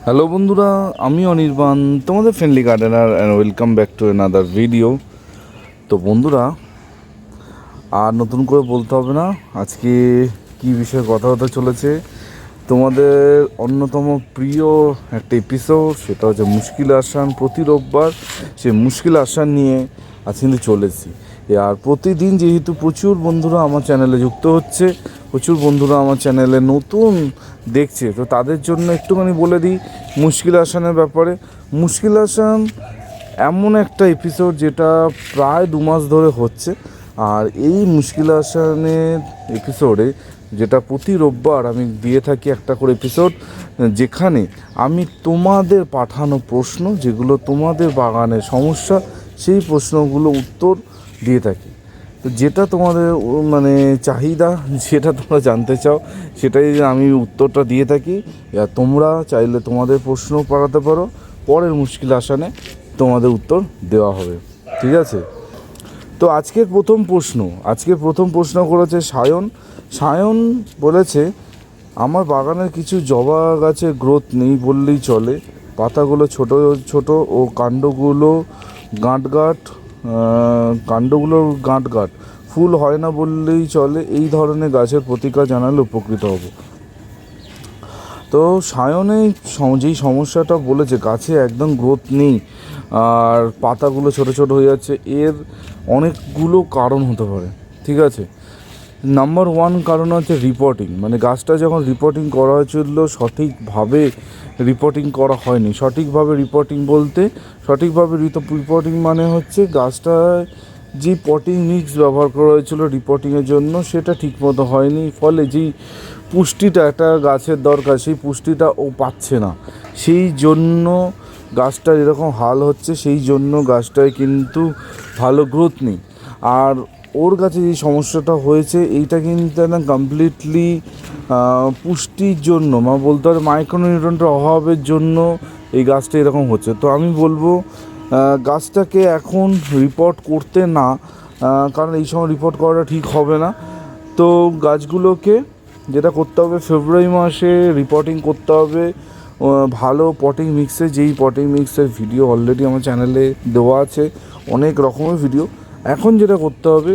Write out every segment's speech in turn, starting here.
Hello বন্ধুরা, আমি অনির্বাণ, তোমাদের friendly gardener, and welcome back to another video. তো বন্ধুরা, আর নতুন করে বলতে হবে না আজকে কী বিষয়ে কথা হতে চলেছে। তোমাদের অন্যতম প্রিয় একটা এপিসোড, সেটা হচ্ছে মুশকিল আসান। প্রতি রোববার সেই মুশকিল আসান নিয়ে আজ কিন্তু চলেছি। আর প্রতিদিন যেহেতু প্রচুর বন্ধুরা আমার চ্যানেলে যুক্ত হচ্ছে, প্রচুর বন্ধুরা আমার চ্যানেলে নতুন দেখছে, তো তাদের জন্য একটুখানি বলে দিই মুশকিল আসানের ব্যাপারে। মুশকিল আসান এমন একটা এপিসোড যেটা প্রায় 2 মাস ধরে হচ্ছে। আর এই মুশকিল আসানের এপিসোডে, যেটা প্রতি রোববার আমি দিয়ে থাকি একটা করে এপিসোড, যেখানে আমি তোমাদের পাঠানো প্রশ্ন, যেগুলো তোমাদের বাগানের সমস্যা, সেই প্রশ্নগুলো উত্তর দিয়ে থাকি। তো যেটা তোমাদের মানে চাহিদা, যেটা তোমরা জানতে চাও, সেটাই আমি উত্তরটা দিয়ে থাকি। আর তোমরা চাইলে তোমাদের প্রশ্ন পাঠাতে পারো, পরের মুশকিল আসানে তোমাদের উত্তর দেওয়া হবে, ঠিক আছে? তো আজকের প্রথম প্রশ্ন করেছে সায়ন বলেছে, আমার বাগানের কিছু জবা গাছের গ্রোথ নেই বললেই চলে। পাতাগুলো ছোট ছোট ও কাণ্ডগুলো গাঁট, ফুল হয় না বললেই চলে। এই ধরনের গাছের প্রতিকার জানালে উপকৃত হব। তো সায়নে যেই সমস্যাটা বলেছে, গাছে একদম গ্রোথ নেই আর পাতাগুলো ছোট ছোট হয়ে যাচ্ছে, এর অনেকগুলো কারণ হতে পারে, ঠিক আছে? নাম্বার 1 কারণ হচ্ছে রিপোর্টিং। মানে গাছটা যখন রিপোর্টিং করা হয়েছিল, সঠিকভাবে রিপোর্টিং করা হয়নি। সঠিকভাবে রিপোর্টিং মানে হচ্ছে গাছটায় যে পটিং মিক্স ব্যবহার করা হয়েছিল রিপোর্টিংয়ের জন্য, সেটা ঠিকমতো হয়নি। ফলে যেই পুষ্টিটা একটা গাছের দরকার, সেই পুষ্টিটা ও পাচ্ছে না। সেই জন্য গাছটার এরকম হাল হচ্ছে, সেই জন্য গাছটায় কিন্তু ভালো গ্রোথ নেই। আর ওর কাছে যে সমস্যাটা হয়েছে, এইটা কিন্তু একদম কমপ্লিটলি পুষ্টির জন্য, বলতে পারে মাইক্রোনিউট্রিয়েন্টের অভাবের জন্য এই গাছটা এরকম হচ্ছে। তো আমি বলবো গাছটাকে এখন রিপোর্ট করতে না, কারণ এই সময় রিপোর্ট করাটা ঠিক হবে না। তো গাছগুলোকে যেটা করতে হবে, ফেব্রুয়ারি মাসে রিপোর্টিং করতে হবে ভালো পটিং মিক্সে। যেই পটিং মিক্সের ভিডিও অলরেডি আমার চ্যানেলে দেওয়া আছে, অনেক রকমের ভিডিও। এখন যেটা করতে হবে,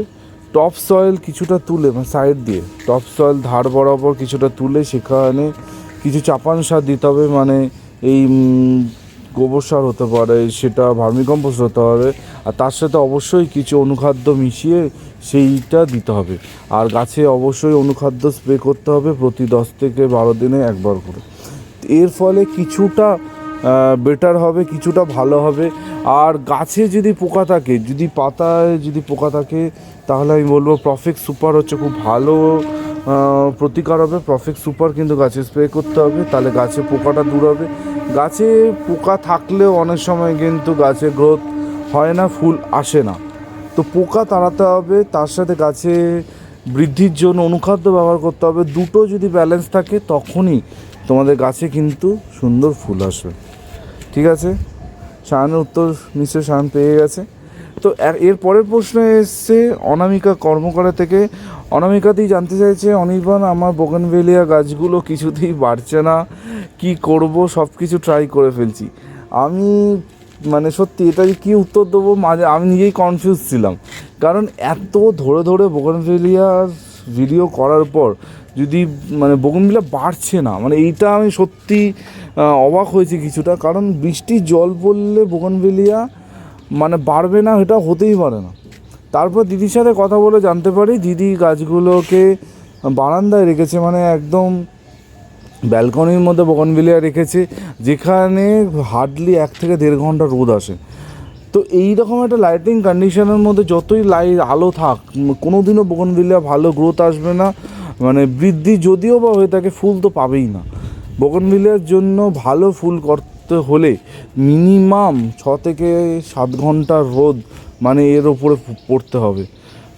টপ সয়েল কিছুটা তুলে, সাইড দিয়ে টপ সয়েল ধার বরাবর কিছুটা তুলে সেখানে কিছু চাপান সার দিতে হবে। মানে এই গোবর সার হতে পারে, সেটা ভার্মিকম্পোস্ট হতে হবে, আর তার সাথে অবশ্যই কিছু অনুখাদ্য মিশিয়ে সেইটা দিতে হবে। আর গাছে অবশ্যই অনুখাদ্য স্প্রে করতে হবে প্রতি 10 থেকে 12 দিনে একবার করে। এর ফলে কিছুটা বেটার হবে, কিছুটা ভালো হবে। আর গাছে যদি পোকা থাকে, যদি পাতায় যদি পোকা থাকে, তাহলে আমি বলবো প্রফেক্ট সুপার হচ্ছে খুব ভালো প্রতিকার হবে। প্রফেক্ট সুপার কিন্তু গাছে স্প্রে করতে হবে, তাহলে গাছে পোকাটা দূর হবে। গাছে পোকা থাকলেও অনেক সময় কিন্তু গাছে গ্রোথ হয় না, ফুল আসে না। তো পোকা তাড়াতে হবে, তার সাথে গাছে বৃদ্ধির জন্য অনুখাদ্য ব্যবহার করতে হবে। দুটো যদি ব্যালেন্স থাকে, তখনই তোমাদের গাছে কিন্তু সুন্দর ফুল আসবে, ঠিক আছে? সায়নের উত্তর নিশ্চয় সায়ন পেয়ে গেছে। তো এর পরের প্রশ্ন এসছে অনামিকা কর্মকরা থেকে। অনামিকাতেই জানতে চাইছে, অনির্বাণ, আমার বোগেনভেলিয়া গাছগুলো কিছুতেই বাড়ছে না, কি করব? সব কিছু ট্রাই করে ফেলছি। আমি সত্যি এটা কী উত্তর দেবো, আমি নিজেই কনফিউজ ছিলাম। কারণ এত ধরে ধরে বোগেনভেলিয়ার ভিডিও করার পর যদি বোগেনভেলিয়া বাড়ছে না, এইটা আমি সত্যি অবাক হয়েছি কিছুটা। কারণ বৃষ্টির জল পড়লে বোগেনভেলিয়া বাড়বে না, এটা হতেই পারে না। তারপর দিদির সাথে কথা বলে জানতে পারি, দিদি গাছগুলোকে বারান্দায় রেখেছে, একদম ব্যালকনির মধ্যে বোগেনভেলিয়া রেখেছে, যেখানে হার্ডলি 1 থেকে 1.5 ঘন্টা রোদ আসে। তো এই রকম একটা লাইটিং কন্ডিশনের মধ্যে যতই আলো থাক, কোনো দিনও বোগেনভেলিয়া ভালো গ্রোথ আসবে না। বৃদ্ধি যদিও বা হয়ে থাকে, ফুল তো পাবেই না। বোগেনভেলিয়ার জন্য ভালো ফুল করতে হলে মিনিমাম 6 থেকে 7 ঘন্টার রোদ এর ওপরে পড়তে হবে।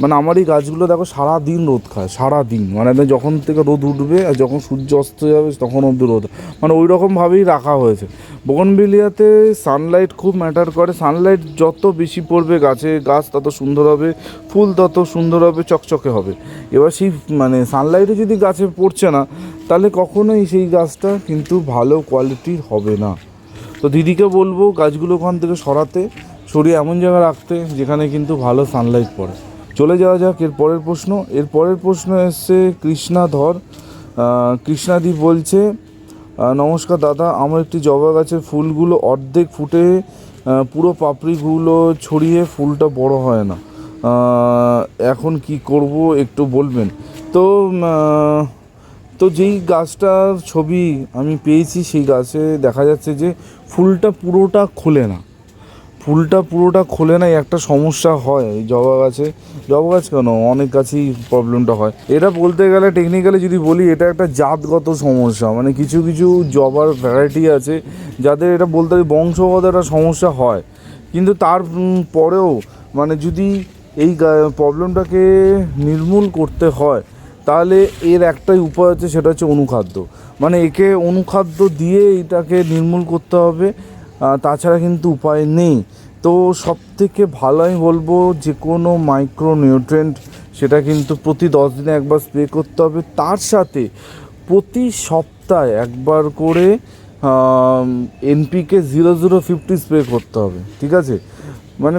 মানে আমার এই গাছগুলো দেখো সারাদিন রোদ খায়, সারাদিন, মানে যখন থেকে রোদ উঠবে আর যখন সূর্য অস্ত যাবে তখন অবধি রোদ, মানে ওই রকমভাবেই রাখা হয়েছে। বোগনভেলিয়াতে সানলাইট খুব ম্যাটার করে, সানলাইট যত বেশি পড়বে গাছ তত সুন্দর হবে, ফুল তত সুন্দর হবে, চকচকে হবে। এবার সেই মানে সানলাইটে যদি গাছে পড়ছে না, তাহলে কখনোই সেই গাছটা কিন্তু ভালো কোয়ালিটির হবে না। তো দিদিকে বলবো গাছগুলো ওখান থেকে সরিয়ে এমন জায়গায় রাখতে যেখানে কিন্তু ভালো সানলাইট পড়ে। চলে যাওয়া যাক এর পরের প্রশ্ন এসছে কৃষ্ণাধর। কৃষ্ণাদি বলছে, নমস্কার দাদা, আমার একটি জবা গাছের ফুলগুলো অর্ধেক ফুটে পুরো পাপড়িগুলো ছড়িয়ে ফুলটা বড় হয় না, এখন কি করব একটু বলবেন? তো যেই গাছটার ছবি আমি পেয়েছি সেই গাছে দেখা যাচ্ছে যে ফুলটা পুরোটা খোলে না, এই একটা সমস্যা হয় এই জবা গাছ কেন, অনেক গাছেই প্রবলেমটা হয়। এটা বলতে গেলে টেকনিক্যালি যদি বলি, এটা একটা জাতগত সমস্যা, মানে কিছু জবার ভ্যারাইটি আছে যাদের এটা বলতে গেলে বংশগত একটা সমস্যা হয়। কিন্তু তার পরেও মানে যদি এই প্রবলেমটাকে নির্মূল করতে হয়, তাহলে এর একটাই উপায় হচ্ছে, সেটা হচ্ছে অনুখাদ্য। মানে একে অনুখাদ্য দিয়ে এটাকে নির্মূল করতে হবে, তাছাড়া কিন্তু উপায় নেই। তো সবথেকে ভালো আমি বলবো যে কোনো মাইক্রো নিউট্রেন্ট সেটা কিন্তু প্রতি 10 দিনে একবার স্প্রে করতে হবে, তার সাথে প্রতি সপ্তাহে একবার করে NPK 0050 স্প্রে করতে হবে, ঠিক আছে? মানে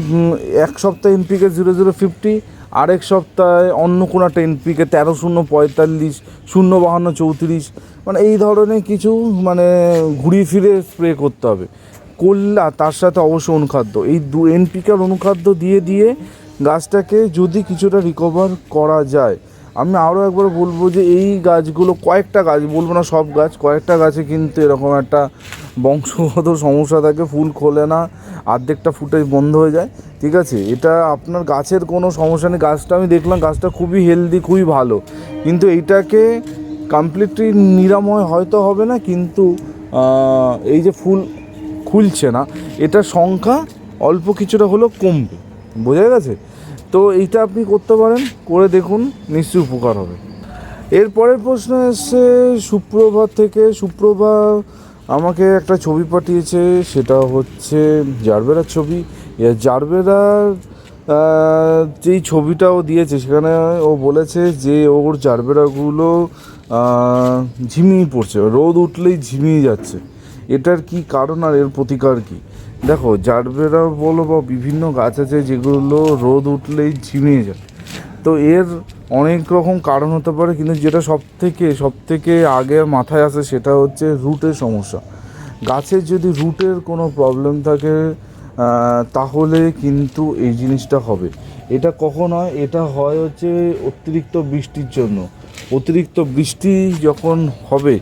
এক সপ্তাহে NPK 0050, আরেক সপ্তাহে অন্য কোনো একটা NPK 13-0-45, 0-52-34, মানে এই ধরনের কিছু মানে ঘুরিয়ে ফিরে স্প্রে করতে হবে। করলা তার সাথে অবশ্যই অনুখাদ্য, এই NPK আর অনুখাদ্য দিয়ে গাছটাকে যদি কিছুটা রিকভার করা যায়। আমি আরও একবার বলবো যে এই গাছগুলো, কয়েকটা গাছ বলবো না, সব গাছ, কয়েকটা গাছে কিন্তু এরকম একটা বংশগত সমস্যা থাকে, ফুল খোলে না, অর্ধেকটা ফুটে বন্ধ হয়ে যায়, ঠিক আছে? এটা আপনার গাছের কোনো সমস্যা নেই, গাছটা আমি দেখলাম গাছটা খুবই হেলদি, খুবই ভালো, কিন্তু এইটাকে কমপ্লিটলি নিরাময় হয়তো হবে না, কিন্তু এই যে ফুল খুলছে না, এটার সংখ্যা অল্প কিছুটা হলেও কমবে, বোঝা গেছে? তো এইটা আপনি করতে পারেন, করে দেখুন, নিশ্চয়ই উপকার হবে। এরপরের প্রশ্ন এসছে সুপ্রভা থেকে। সুপ্রভা আমাকে একটা ছবি পাঠিয়েছে, সেটা হচ্ছে জারবেরার ছবি। জারবেরার যেই ছবিটা ও দিয়েছে সেখানে ও বলেছে যে ওর জারবেরাগুলো ঝিমিয়ে পড়ছে, রোদ উঠলেই ঝিমিয়ে যাচ্ছে। এটার কি কারণ আর এর প্রতিকার কী? দেখো, জারবেরা বলো বা বিভিন্ন গাছ আছে যেগুলো রোদ উঠলেই ঝিমিয়ে যায়, তো এর অনেক রকম কারণ হতে পারে, কিন্তু যেটা সবথেকে আগে মাথায় আসে সেটা হচ্ছে রুটের সমস্যা। গাছের যদি রুটের কোনো প্রবলেম থাকে তাহলে কিন্তু এই জিনিসটা হবে। এটা কখন হয়? এটা হয় হচ্ছে অতিরিক্ত বৃষ্টির জন্য। অতিরিক্ত বৃষ্টি যখন হবে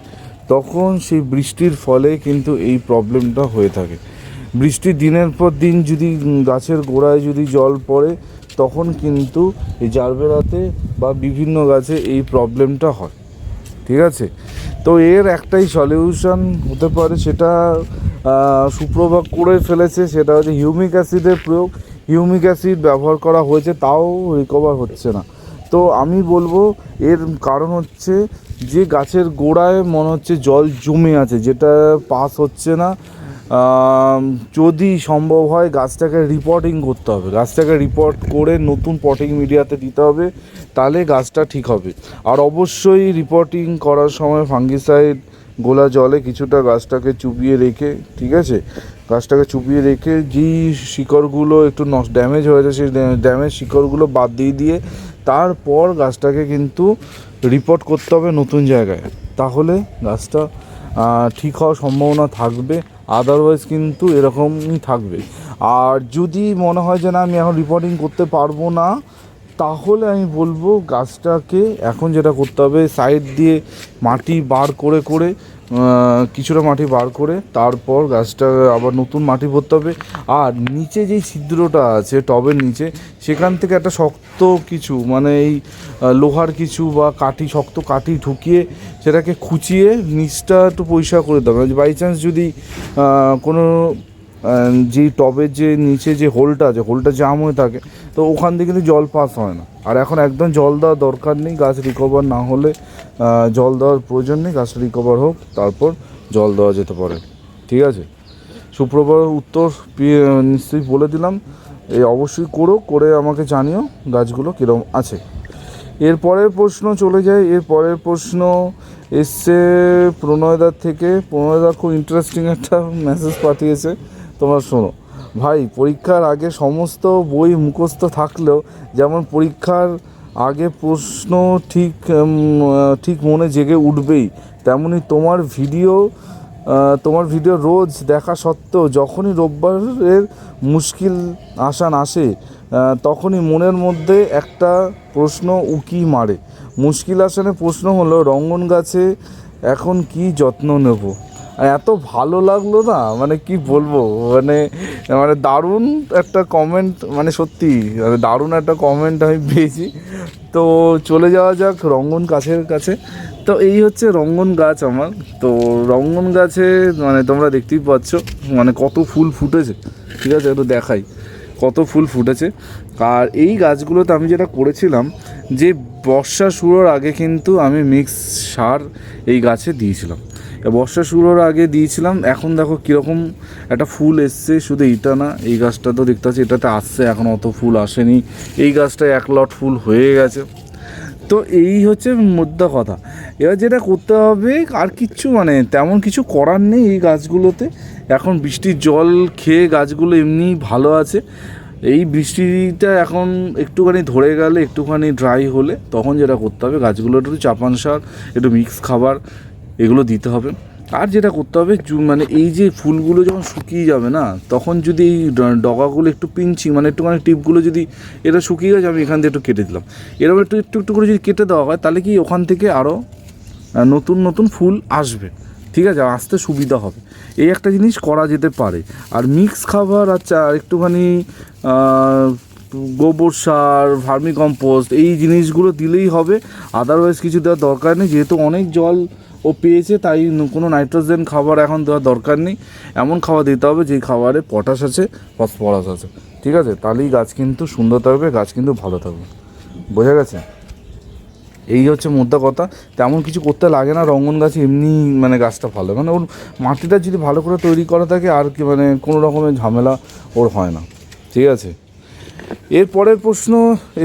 তখন সেই বৃষ্টির ফলে কিন্তু এই প্রবলেমটা হয়ে থাকে। বৃষ্টি দিনের পর দিন যদি গাছের গোড়ায় যদি জল পড়ে, তখন কিন্তু এই জারবেরাতে বা বিভিন্ন গাছে এই প্রবলেমটা হয়, ঠিক আছে? তো এর একটাই সলিউশন হতে পারে, সেটা সুপ্রভা করে ফেলেছে, সেটা হচ্ছে হিউমিক অ্যাসিডের প্রয়োগ। হিউমিক অ্যাসিড ব্যবহার করা হয়েছে, তাও রিকভার হচ্ছে না। তো আমি বলবো এর কারণ হচ্ছে যে গাছের গোড়ায় মনে হচ্ছে জল জমে আছে, যেটা পাস হচ্ছে না। যদি সম্ভব হয় গাছটাকে রিপোর্টিং করতে হবে, গাছটাকে রিপোর্ট করে নতুন পটিং মিডিয়াতে দিতে হবে, তাহলে গাছটা ঠিক হবে। আর অবশ্যই রিপোর্টিং করার সময় ফাঙ্গিসাইড গোলা জলে কিছুটা গাছটাকে চুবিয়ে রেখে, ঠিক আছে, গাছটাকে চুবিয়ে রেখে যেই শিকড়গুলো একটু ড্যামেজ হয়েছে সেই ড্যামেজ শিকড়গুলো বাদ দিয়ে তারপর গাছটাকে কিন্তু রিপোর্ট করতে হবে নতুন জায়গায়, তাহলে গাছটা ঠিক হওয়ার সম্ভাবনা থাকবে। আদারওয়াইজ কিন্তু এরকমই থাকবে। আর যদি মনে হয় যে না আমি এখন রিপোর্টিং করতে পারবো না, তাহলে আমি বলবো গাছটাকে এখন যেটা করতে হবে, সাইড দিয়ে মাটি বার করে কিছুটা মাটি বার করে তারপর গাছটা আবার নতুন মাটি ভরতে হবে। আর নিচে যেই ছিদ্রটা আছে টবের নিচে, সেখান থেকে একটা শক্ত কিছু মানে এই লোহার কিছু বা শক্ত কাঠি ঢুকিয়ে সেটাকে খুঁচিয়ে নিচটা একটু পরিষ্কার করে দিতে হবে। বাই চান্স যদি কোনো যে টবের যে নিচে যে হোলটা আছে, হোলটা জাম হয়ে থাকে, তো ওখান থেকে কিন্তু জল পাস হয় না। আর এখন একদম জল দেওয়ার দরকার নেই, গাছ রিকভার না হলে জল দেওয়ার প্রয়োজন নেই, গাছটা রিকভার হোক তারপর জল দেওয়া যেতে পারে। ঠিক আছে, সুপ্রভার উত্তর নিশ্চয়ই বলে দিলাম, এই অবশ্যই করে আমাকে জানিও গাছগুলো কীরকম আছে। এরপরের প্রশ্ন চলে যায়। এরপরের প্রশ্ন এসছে প্রণয়দার থেকে। প্রণয়দা খুব ইন্টারেস্টিং একটা মেসেজ পাঠিয়েছে, তোমরা শোনো। ভাই, পরীক্ষার আগে সমস্ত বই মুখস্থ থাকলেও যেমন পরীক্ষার আগে প্রশ্ন ঠিক মনে জেগে উঠবেই, তেমনি তোমার ভিডিও রোজ দেখা সত্ত্বেও যখনই রোববারের মুশকিল আসান আসে তখনই মনের মধ্যে একটা প্রশ্ন উকি মারে। মুশকিল আসানের প্রশ্ন হলো, রঙ্গন গাছে এখন কি যত্ন নেব? এত ভালো লাগলো না, মানে কি বলবো, মানে দারুণ একটা কমেন্ট, মানে সত্যি দারুণ একটা কমেন্ট আমি পেয়েছি। তো চলে যাওয়া যাক রঙ্গন গাছের কাছে। তো এই হচ্ছে রঙ্গন গাছ আমার। তো রঙ্গন গাছে মানে তোমরা দেখতেই পাচ্ছ মানে কত ফুল ফুটেছে। ঠিক আছে, একটু দেখাই কত ফুল ফুটেছে। আর এই গাছগুলোতে আমি যেটা করেছিলাম যে বর্ষা শুরুর আগে কিন্তু আমি মিক্স সার এই গাছে দিয়েছিলাম। বর্ষা শুরুর আগে দিয়েছিলাম। এখন দেখো কীরকম একটা ফুল এসছে। শুধু এইটা না, এই গাছটা তো দেখতে পাচ্ছি এটাতে আসছে, এখন অত ফুল আসেনি। এই গাছটায় 1 লট ফুল হয়ে গেছে। তো এই হচ্ছে মোদ্দা কথা। এবার যেটা করতে হবে আর কিচ্ছু মানে তেমন কিছু করার নেই এই গাছগুলোতে। এখন বৃষ্টির জল খেয়ে গাছগুলো এমনি ভালো আছে। এই বৃষ্টিটা এখন একটুখানি ধরে গেলে, একটুখানি ড্রাই হলে তখন যেটা করতে হবে, গাছগুলো একটু চাপান সার, একটু মিক্স খাবার এগুলো দিতে হবে। আর যেটা করতে হবে মানে এই যে ফুলগুলো যখন শুকিয়ে যাবে না, তখন যদি এই ডগাগুলো একটু পিঞ্চিং মানে একটুখানি টিপগুলো যদি এটা শুকিয়ে গেছে, আমি এখান থেকে একটু কেটে দিলাম, এরকম একটু করে যদি কেটে দেওয়া হয় তাহলে কি ওখান থেকে আরও নতুন ফুল আসবে। ঠিক আছে, আসতে সুবিধা হবে। এই একটা জিনিস করা যেতে পারে। আর মিক্স খাবার আচ্ছা একটুখানি গোবর সার, ভার্মি কম্পোস্ট এই জিনিসগুলো দিলেই হবে। আদারওয়াইজ কিছু দেওয়ার দরকার নেই, যেহেতু অনেক জল ও পেয়েছে, তাই কোনো নাইট্রোজেন খাবার এখন দেওয়ার দরকার নেই। এমন খাবার দিতে হবে যেই খাবারে পটাশ আছে, ফসফরাস আছে। ঠিক আছে, তাহলেই গাছ কিন্তু সুন্দর থাকবে, গাছ কিন্তু ভালো থাকবে। বোঝা গেছে? এই হচ্ছে মোদ্দা কথা। তেমন কিছু করতে লাগে না রঙ্গন গাছে, এমনি মানে গাছটা ভালো, মানে ওর মাটিটা যদি ভালো করে তৈরি করা থাকে আর কি মানে কোনো রকমের ঝামেলা ওর হয় না। ঠিক আছে, এরপরের প্রশ্ন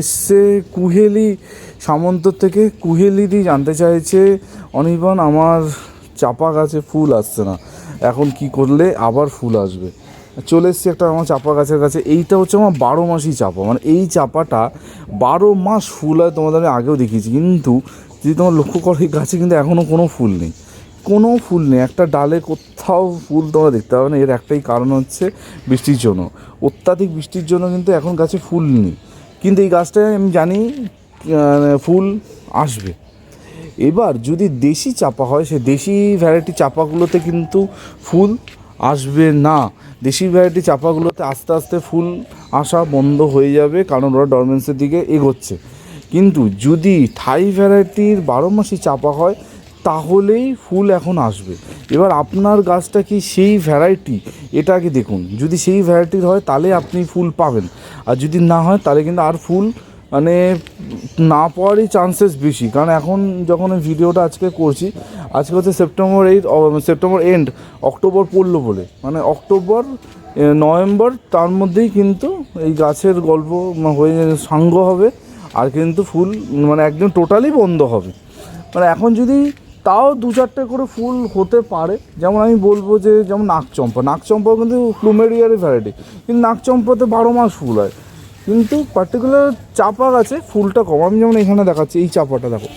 এসছে কুহেলি সামন্ত থেকে। কুহেলিদি জানতে চাইছে, অনির্বাণ আমার চাপা গাছে ফুল আসছে না, এখন কি করলে আবার ফুল আসবে? চলে এসছি একটা আমার চাপা গাছের কাছে। এইটা হচ্ছে আমার 12 মাসই চাপা, মানে এই চাপাটা 12 মাস ফুল হয়, তোমাদের আমি আগেও দেখিয়েছি। কিন্তু যদি তোমার লক্ষ্য করো এই গাছে কিন্তু এখনও কোনো ফুল নেই, একটা ডালে কোথাও ফুল তোমরা দেখতে পাবে না। এর একটাই কারণ হচ্ছে বৃষ্টির জন্য, অত্যাধিক বৃষ্টির জন্য কিন্তু এখন গাছে ফুল নেই। কিন্তু এই গাছটায় আমি জানি ফুল আসবে। এবার যদি দেশি চাপা হয়, সে দেশি ভ্যারাইটি চাপাগুলোতে কিন্তু ফুল আসবে না। দেশি ভ্যারাইটি চাপাগুলোতে আস্তে আস্তে ফুল আসা বন্ধ হয়ে যাবে, কারণ ওরা ডরমেন্সের দিকে এগোচ্ছে। কিন্তু যদি থাই ভ্যারাইটির 12 মাসই চাপা হয় তাহলেই ফুল এখন আসবে। এবার আপনার গাছটা কি সেই ভ্যারাইটি, এটা আগে দেখুন। যদি সেই ভ্যারাইটির হয় তাহলে আপনি ফুল পাবেন, আর যদি না হয় তাহলে কিন্তু আর ফুল মানে না পাওয়ারই চান্সেস বেশি। কারণ এখন যখন এই ভিডিওটা আজকে করছি, আজকে হচ্ছে সেপ্টেম্বর এন্ড, অক্টোবর পড়লো বলে, মানে অক্টোবর নভেম্বর তার মধ্যেই কিন্তু এই গাছের গল্প হয়ে সাঙ্গ হবে, আর কিন্তু ফুল মানে একদম টোটালি বন্ধ হবে। মানে এখন যদি তাও 2-4টে করে ফুল হতে পারে, যেমন আমি বলবো যে যেমন নাকচম্পাও কিন্তু প্লুমেরিয়ারই ভ্যারাইটি, কিন্তু নাকচম্পাতে 12 মাস ফুল হয়, কিন্তু পার্টিকুলার চাপা গাছে ফুলটা কম। আমি যেমন এখানে দেখাচ্ছি এই চাপাটা, দেখো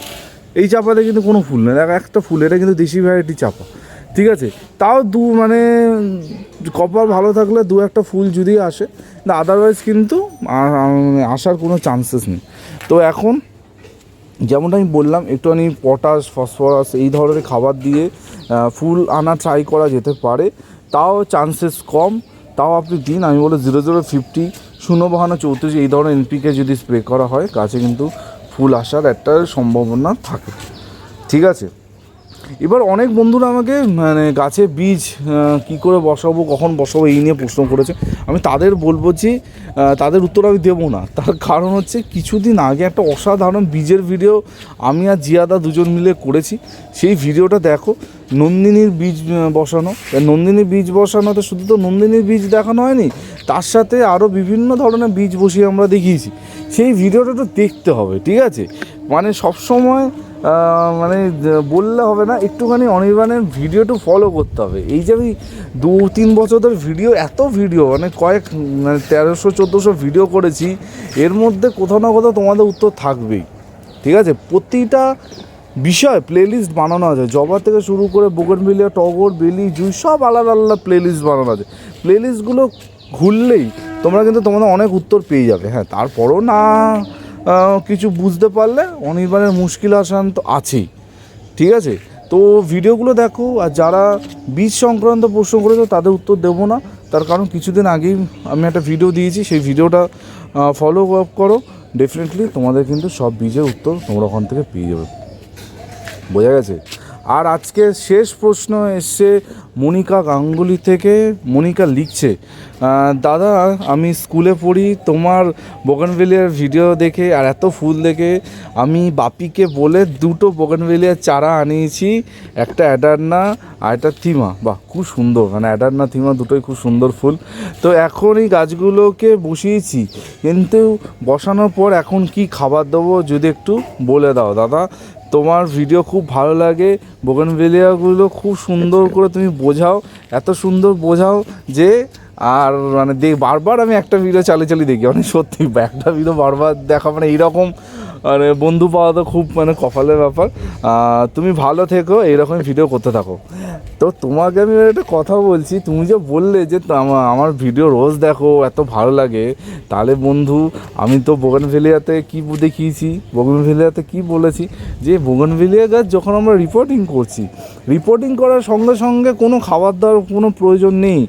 এই চাপাতে কিন্তু কোনো ফুল নেই, দেখো একটা ফুল, এটা কিন্তু দেশি ভ্যারাইটি চাপা। ঠিক আছে, তাও মানে কপাল ভালো থাকলে 2-1টা ফুল যদি আসে, আদারওয়াইজ কিন্তু আসার কোনো চান্সেস নেই। তো এখন যেমনটা আমি বললাম, একটুখানি পটাশ, ফসফরাস এই ধরনের খাবার দিয়ে ফুল আনা ট্রাই করা যেতে পারে, তাও চান্সেস কম, তাও আপনি দিন। আমি বলে 0050 052 এই ধরনের এনপিকে যদি স্প্রে করা হয়, গাছে কিন্তু ফুল আসার একটা সম্ভাবনা থাকে। ঠিক আছে, এবার অনেক বন্ধুরা আমাকে মানে গাছে বীজ কী করে বসাবো, কখন বসাবো এই নিয়ে প্রশ্ন করেছে। আমি তাদের বলবো যে তাদের উত্তর আমি দেবো না। তার কারণ হচ্ছে কিছুদিন আগে একটা অসাধারণ বীজের ভিডিও আমি আর জিয়াদা দুজন মিলে করেছি। সেই ভিডিওটা দেখো, নন্দিনীর বীজ বসানো। নন্দিনীর বীজ বসানোতে শুধু তো নন্দিনীর বীজ দেখানো হয়নি, তার সাথে আরও বিভিন্ন ধরনের বীজ বসিয়ে আমরা দেখিয়েছি। সেই ভিডিওটা তো দেখতে হবে, ঠিক আছে? মানে সবসময় মানে বললে হবে না, একটুখানি অনির্বাণের ভিডিওটা ফলো করতে হবে। এই যে আমি 2-3 বছর ধরে ভিডিও, এত ভিডিও মানে মানে 1300-1400 ভিডিও করেছি, এর মধ্যে কোথাও না কোথাও তোমাদের উত্তর থাকবেই, ঠিক আছে? প্রতিটা বিষয় প্লেলিস্ট বানানো আছে, জবা থেকে শুরু করে বোগেনভিলিয়া, টগর, বেলি, জুঁই সব আলাদা আলাদা প্লেলিস্ট বানানো আছে। প্লেলিস্টগুলো ঘুরলেই তোমরা কিন্তু তোমাদের অনেক উত্তর পেয়ে যাবে। হ্যাঁ, তারপরও না কিছু বুঝতে পারলে অনির্বাণের মুশকিল আসান তো আছেই, ঠিক আছে? তো ভিডিওগুলো দেখো, আর যারা বীজ সংক্রান্ত প্রশ্ন করেছো তাদের উত্তর দেবো না, তার কারণ কিছুদিন আগেই আমি একটা ভিডিও দিয়েছি, সেই ভিডিওটা ফলো আপ করো, ডেফিনেটলি তোমাদের কিন্তু সব বীজের উত্তর তোমরা ওখান থেকে পেয়ে যাবে। বোঝা গেছে? আর আজকে শেষ প্রশ্ন এসছে মনিকা গাঙ্গুলি থেকে। মনিকা লিখছে, দাদা আমি স্কুলে পড়ি, তোমার বোগানভেলিয়ার ভিডিও দেখে আর এত ফুল দেখে আমি বাপিকে বলে 2টো বোগানভেলিয়ার চারা আনিয়েছি, একটা অ্যাডারনা আর একটা থিমা। বাহ, খুব সুন্দর, মানে অ্যাডারনা থিমা দুটোই খুব সুন্দর ফুল। তো এখন এই গাছগুলোকে বসিয়েছি, কিন্তু বসানোর পর এখন কি খাবার দেবো যদি একটু বলে দাও দাদা। তোমার ভিডিও খুব ভালো লাগে, বোগানভেলিয়াগুলো খুব সুন্দর করে তুমি বোঝাও, এত সুন্দর বোঝাও যে আর মানে বারবার আমি একটা ভিডিও চালিয়ে দেখি, মানে সত্যি একটা ভিডিও বারবার দেখা মানে এইরকম মানে বন্ধু পাওয়া তো খুব মানে কপালের ব্যাপার। তুমি ভালো থেকো, এইরকম ভিডিও করতে থাকো। তো তোমাকে আমি একটা কথা বলছি, তুমি যে বললে যে আমার ভিডিও রোজ দেখো, এত ভালো লাগে, তাহলে বন্ধু আমি তো বোগানভেলিয়াতে কী দেখিয়েছি, বোগানভেলিয়াতে কী বলেছি যে বোগানভেলিয়া গাছ যখন আমরা রিপোর্টিং করার সঙ্গে সঙ্গে কোনো খাবার দাবার কোনো প্রয়োজন নেই।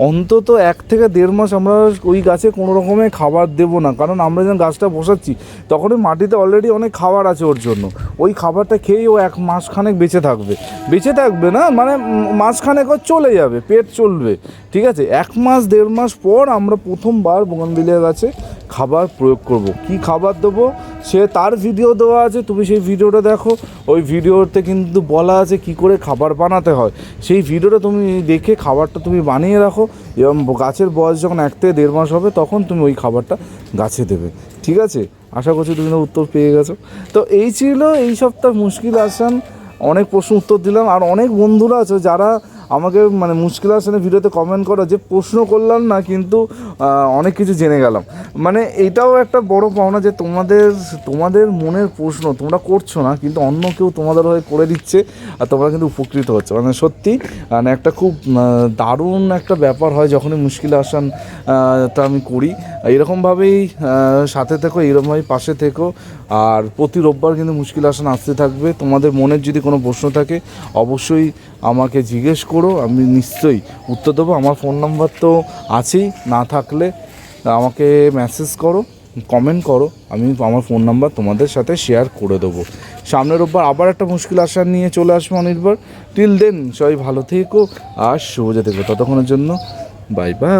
অন্তত 1 থেকে 1.5 মাস আমরা ওই গাছে কোনো রকমের খাবার দেবো না, কারণ আমরা যখন গাছটা বসাচ্ছি তখনই মাটিতে অলরেডি অনেক খাবার আছে ওর জন্য। ওই খাবারটা খেয়েই ও 1 মাসখানেক বেঁচে থাকবে না, মানে মাসখানেক ও চলে যাবে, পেট চলবে, ঠিক আছে? 1 মাস 1.5 মাস পর আমরা প্রথমবার বোগানভেলিয়া গাছে খাবার প্রয়োগ করব। কি খাবার দেবো সে তার ভিডিও দেওয়া আছে, তুমি সেই ভিডিওটা দেখো। ওই ভিডিওতে কিন্তু বলা আছে কি করে খাবার বানাতে হয়, সেই ভিডিওটা তুমি দেখে খাবারটা তুমি বানিয়ে রাখো, এবং গাছের বয়স যখন 1 থেকে 1.5 মাস হবে তখন তুমি ওই খাবারটা গাছে দেবে, ঠিক আছে? আশা করছি তুমি উত্তর পেয়ে গেছো। তো এই ছিল এই সপ্তাহ মুশকিল আসান। অনেক প্রশ্ন উত্তর দিলাম, আর অনেক বন্ধুরা আছে যারা আমাকে মানে মুশকিল আসানের ভিডিওতে কমেন্ট করো যে প্রশ্ন করলাম না কিন্তু অনেক কিছু জেনে গেলাম। মানে এটাও একটা বড় পাওনা যে তোমাদের মনের প্রশ্ন তোমরা করছো না, কিন্তু অন্য কেউ তোমাদের হয়ে করে দিচ্ছে, আর তোমরা কিন্তু উপকৃত হচ্ছে। মানে সত্যি মানে একটা খুব দারুণ একটা ব্যাপার হয় যখনই মুশকিল আসান তা আমি করি। এরকমভাবেই সাথে থেকো, এরকমভাবেই পাশে থেকো, আর প্রতি রোববার কিন্তু মুশকিল আসান আসতে থাকবে। তোমাদের মনের যদি কোনো প্রশ্ন থাকে অবশ্যই আমাকে জিজ্ঞেস করো, আমি নিশ্চয়ই উত্তর দেবো। আমার ফোন নাম্বার তো আছেই, না থাকলে আমাকে মেসেজ করো, কমেন্ট করো, আমি আমার ফোন নাম্বার তোমাদের সাথে শেয়ার করে দেবো। সামনের রোববার আবার একটা মুশকিল আসান নিয়ে চলে আসবো অনির্বার। টিল দেন সবাই ভালো থেকো আর সোজা থেকো, ততক্ষণের জন্য বাই বাই।